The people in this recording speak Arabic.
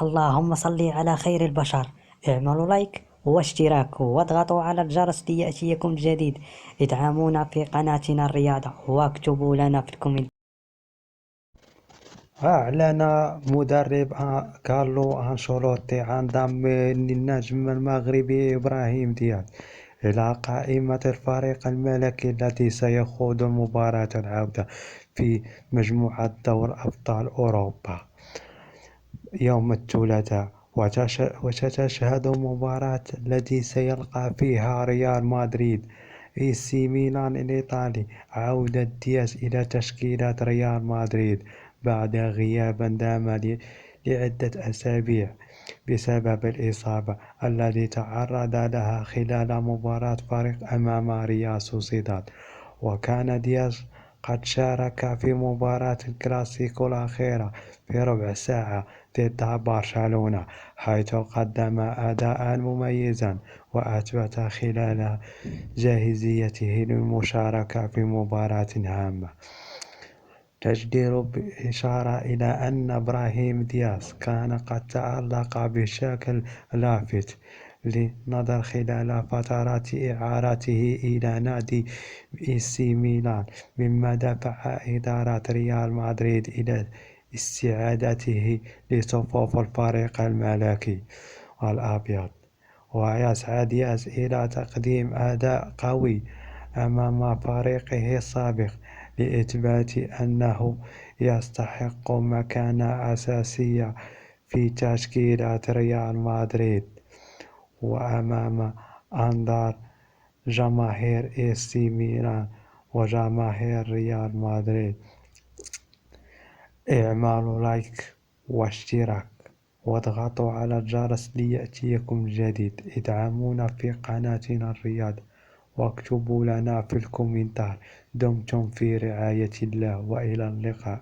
اللهم صل على خير البشر. اعملوا لايك واشتراك واضغطوا على الجرس ليأتيكم الجديد. ادعمونا في قناتنا الرياضة واكتبوا لنا في الكومنت. أعلن مدرب كارلو أنشيلوتي عن ضم النجم المغربي إبراهيم دياز إلى قائمة الفريق الملكي الذي سيخوض مباراة العودة في مجموعة دور أبطال أوروبا يوم الثلاثاء. وستشهد مباراة التي سيلقى فيها ريال مدريد اي سي ميلان الإيطالي عودة دياز إلى تشكيلة ريال مدريد بعد غياب دام لعدة أسابيع بسبب الإصابة التي تعرض لها خلال مباراة فريق أمام ريال سوسيداد. وكان دياز قد شارك في مباراة الكلاسيكو الأخيرة في ربع ساعة ضد برشلونة، حيث قدم أداء مميزا وأثبت خلال جاهزيته للمشاركة في مباراة هامة. تجدير بإشارة إلى أن إبراهيم دياز كان قد تألق بشكل لافت للنظر خلال فترات إعارته إلى نادي إي سي ميلان، مما دفع إدارة ريال مدريد إلى استعادته لصفوف الفريق الملكي الأبيض. ويسعى دياز إلى تقديم أداء قوي أمام فريقه السابق لإثبات أنه يستحق مكانة أساسية في تشكيلة ريال مدريد وأمام أنظار جماهير اي سي ميلان وجماهير ريال مدريد. اعملوا لايك واشتراك واضغطوا على الجرس ليأتيكم الجديد. ادعمونا في قناتنا الرياضة واكتبوا لنا في الكومنتار. دمتم في رعاية الله وإلى اللقاء.